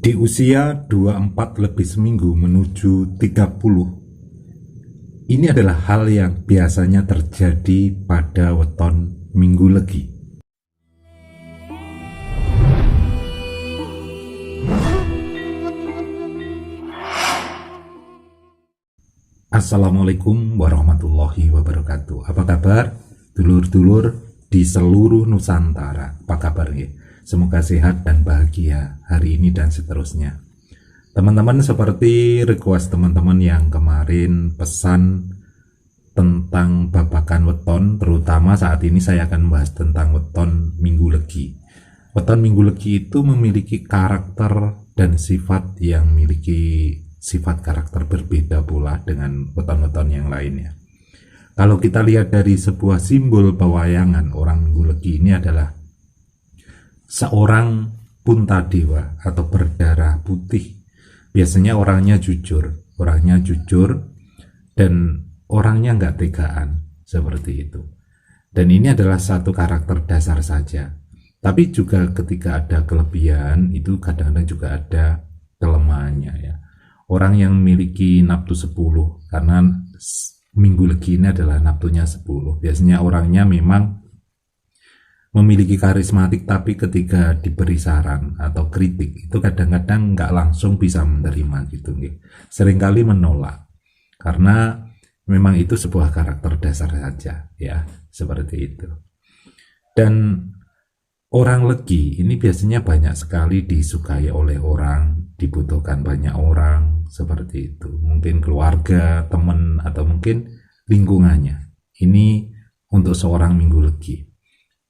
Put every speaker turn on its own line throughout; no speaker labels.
Di usia 24 lebih seminggu menuju 30, ini adalah hal yang biasanya terjadi pada weton minggu legi. Assalamualaikum warahmatullahi wabarakatuh. Apa kabar dulur-dulur di seluruh Nusantara? Apa kabar ya? Semoga sehat dan bahagia hari ini dan seterusnya. Teman-teman, seperti request teman-teman yang kemarin pesan tentang babakan weton, terutama saat ini saya akan membahas tentang weton minggu legi. Weton minggu legi itu memiliki karakter dan sifat yang memiliki sifat karakter berbeda pula dengan weton-weton yang lainnya. Kalau kita lihat dari sebuah simbol pewayangan orang minggu legi, ini adalah seorang puntadewa atau berdarah putih. Biasanya orangnya jujur dan orangnya nggak tegaan, seperti itu. Dan ini adalah satu karakter dasar saja. Tapi juga ketika ada kelebihan, itu kadang-kadang juga ada kelemahannya ya. Orang yang memiliki nafsu 10, karena minggu legi ini adalah nafsunya 10. Biasanya orangnya memang memiliki karismatik, tapi ketika diberi saran atau kritik itu kadang-kadang nggak langsung bisa menerima gitu. Seringkali menolak, karena memang itu sebuah karakter dasar saja ya, seperti itu. Dan orang legi ini biasanya banyak sekali disukai oleh orang, dibutuhkan banyak orang, seperti itu. Mungkin keluarga, teman, atau mungkin lingkungannya. Ini untuk seorang minggu legi.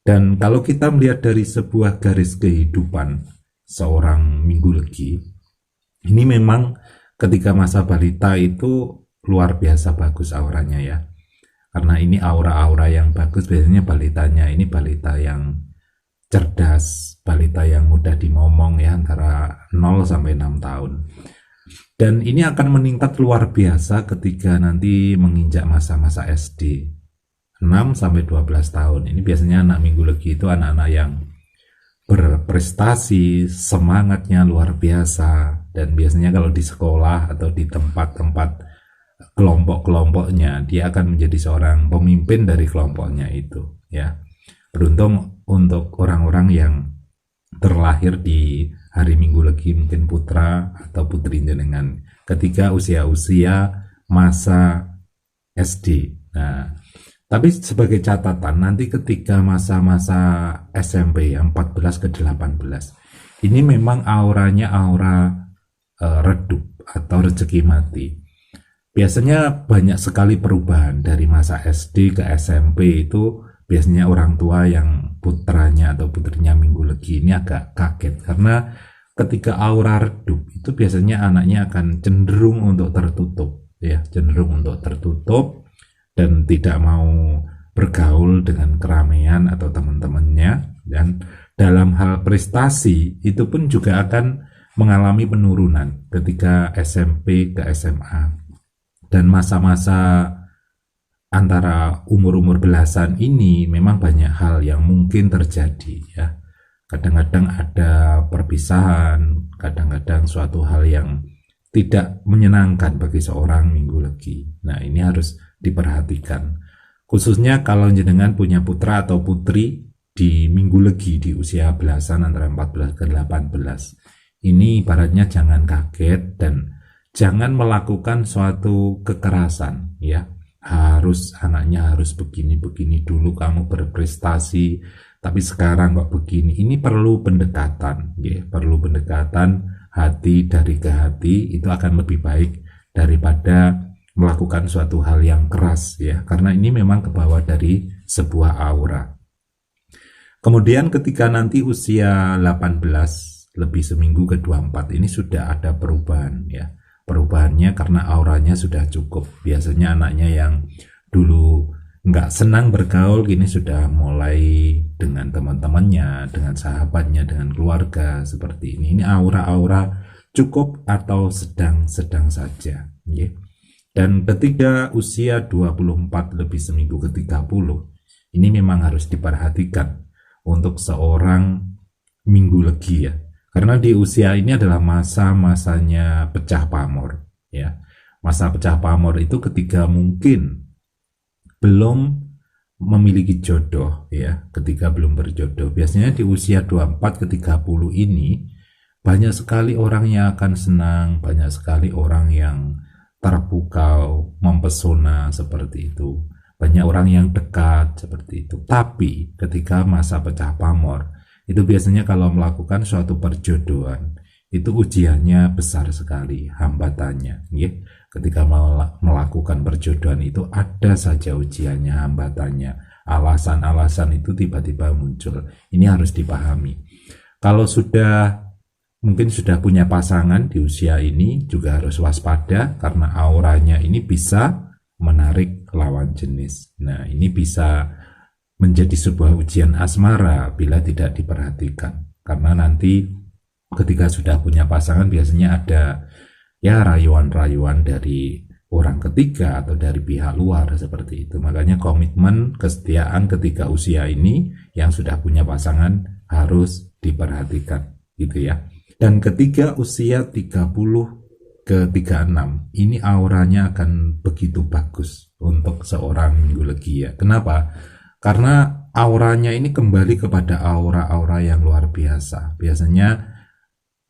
Dan kalau kita melihat dari sebuah garis kehidupan seorang minggu legi, ini memang ketika masa balita itu luar biasa bagus auranya ya. Karena ini aura-aura yang bagus, biasanya balitanya ini balita yang cerdas, balita yang mudah dimomong ya, antara 0 sampai 6 tahun. Dan ini akan meningkat luar biasa ketika nanti menginjak masa-masa SD. 6 sampai 12 tahun. Ini biasanya anak minggu legi itu anak-anak yang berprestasi, semangatnya luar biasa, dan biasanya kalau di sekolah atau di tempat-tempat kelompok-kelompoknya, dia akan menjadi seorang pemimpin dari kelompoknya itu ya. Beruntung untuk orang-orang yang terlahir di hari minggu legi, mungkin putra atau putri jenengan ketika usia-usia masa SD. Nah, tapi sebagai catatan, nanti ketika masa-masa SMP 14 ke 18, ini memang auranya aura redup atau rezeki mati. Biasanya banyak sekali perubahan dari masa SD ke SMP. Itu biasanya orang tua yang putranya atau putrinya minggu legi ini agak kaget, karena ketika aura redup itu biasanya anaknya akan cenderung untuk tertutup ya, dan tidak mau bergaul dengan keramaian atau teman-temannya. Dan dalam hal prestasi itu pun juga akan mengalami penurunan ketika SMP ke SMA. Dan masa-masa antara umur-umur belasan ini memang banyak hal yang mungkin terjadi ya. Kadang-kadang ada perpisahan, kadang-kadang suatu hal yang tidak menyenangkan bagi seorang minggu legi. Nah, ini harus diperhatikan. Khususnya kalau jenengan punya putra atau putri di minggu legi di usia belasan antara 14 ke 18. Ini ibaratnya jangan kaget dan jangan melakukan suatu kekerasan ya. Anaknya harus begini-begini dulu, kamu berprestasi, tapi sekarang kok begini. Ini perlu pendekatan ya, perlu pendekatan hati dari ke hati. Itu akan lebih baik daripada melakukan suatu hal yang keras ya, karena ini memang kebawa dari sebuah aura. Kemudian ketika nanti usia 18 lebih seminggu ke 24, ini sudah ada perubahan ya. Perubahannya karena auranya sudah cukup. Biasanya anaknya yang dulu nggak senang bergaul, kini sudah mulai dengan teman-temannya, dengan sahabatnya, dengan keluarga, seperti ini. Ini aura-aura cukup atau sedang-sedang saja ya. Dan ketika usia 24 lebih seminggu ke 30, ini memang harus diperhatikan untuk seorang minggu legi ya. Karena di usia ini adalah masa-masanya pecah pamor, ya. Masa pecah pamor itu ketika mungkin belum memiliki jodoh, ya, ketika belum berjodoh. Biasanya di usia 24 ke 30 ini banyak sekali orang yang akan senang, banyak sekali orang yang terpukau, mempesona seperti itu. Banyak orang yang dekat seperti itu. Tapi ketika masa pecah pamor, itu biasanya kalau melakukan suatu perjodohan, itu ujiannya besar sekali, hambatannya, ya. Ketika melakukan perjodohan itu ada saja ujiannya, hambatannya, alasan-alasan itu tiba-tiba muncul. Ini harus dipahami. Kalau mungkin sudah punya pasangan di usia ini, juga harus waspada karena auranya ini bisa menarik lawan jenis. Nah, ini bisa menjadi sebuah ujian asmara bila tidak diperhatikan. Karena nanti ketika sudah punya pasangan biasanya ada ya rayuan-rayuan dari orang ketiga atau dari pihak luar seperti itu. Makanya komitmen kesetiaan ketika usia ini yang sudah punya pasangan harus diperhatikan gitu ya. Dan ketika usia 30 ke 36 ini auranya akan begitu bagus untuk seorang Minggu Legi ya. Kenapa? Karena auranya ini kembali kepada aura-aura yang luar biasa. Biasanya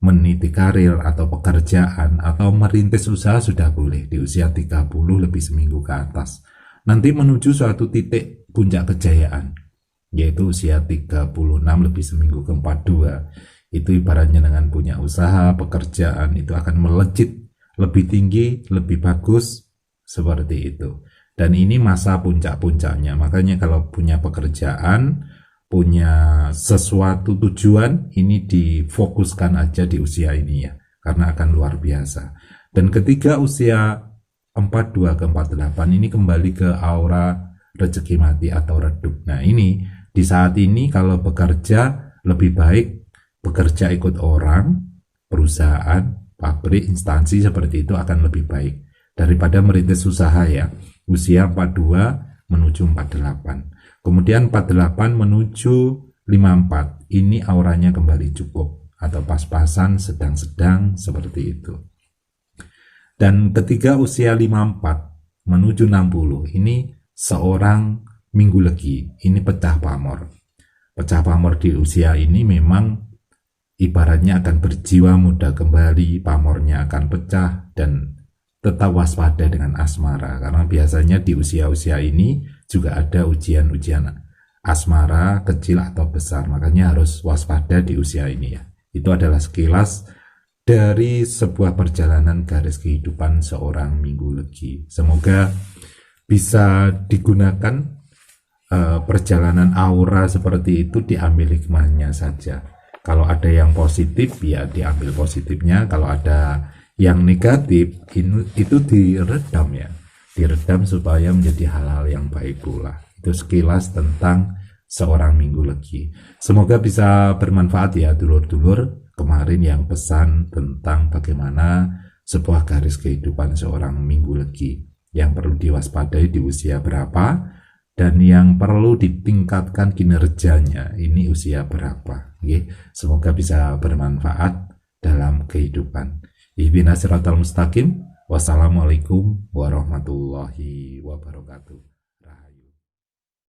meniti karir atau pekerjaan atau merintis usaha sudah boleh di usia 30 lebih seminggu ke atas. Nanti menuju suatu titik puncak kejayaan, yaitu usia 36 lebih seminggu ke 42. Itu ibaratnya dengan punya usaha, pekerjaan itu akan melejit lebih tinggi, lebih bagus, seperti itu. Dan ini masa puncak-puncaknya. Makanya kalau punya pekerjaan, punya sesuatu tujuan, ini difokuskan aja di usia ini ya, karena akan luar biasa. Dan ketika usia 42 ke 48 ini kembali ke aura rezeki mati atau redup. Nah ini, di saat ini kalau bekerja lebih baik bekerja ikut orang, perusahaan, pabrik, instansi seperti itu akan lebih baik daripada merintis usaha ya. Usia 42 menuju 48. Kemudian 48 menuju 54. Ini auranya kembali cukup atau pas-pasan, sedang-sedang seperti itu. Dan ketika usia 54 menuju 60, ini seorang Minggu Legi, ini pecah pamor. Pecah pamor di usia ini memang ibaratnya akan berjiwa muda kembali, pamornya akan pecah, dan tetap waspada dengan asmara. Karena biasanya di usia-usia ini juga ada ujian-ujian asmara kecil atau besar. Makanya harus waspada di usia ini ya. Itu adalah sekilas dari sebuah perjalanan garis kehidupan seorang Minggu Legi. Semoga bisa digunakan perjalanan aura seperti itu, diambil hikmahnya saja. Kalau ada yang positif ya diambil positifnya, kalau ada yang negatif itu diredam ya, diredam supaya menjadi hal-hal yang baik pula. Itu sekilas tentang seorang Minggu Legi. Semoga bisa bermanfaat ya dulur-dulur. Kemarin yang pesan tentang bagaimana sebuah garis kehidupan seorang Minggu Legi yang perlu diwaspadai di usia berapa, dan yang perlu ditingkatkan kinerjanya ini usia berapa. Semoga bisa bermanfaat dalam kehidupan. Ihdinas siratal mustaqim. Wassalamualaikum warahmatullahi wabarakatuh.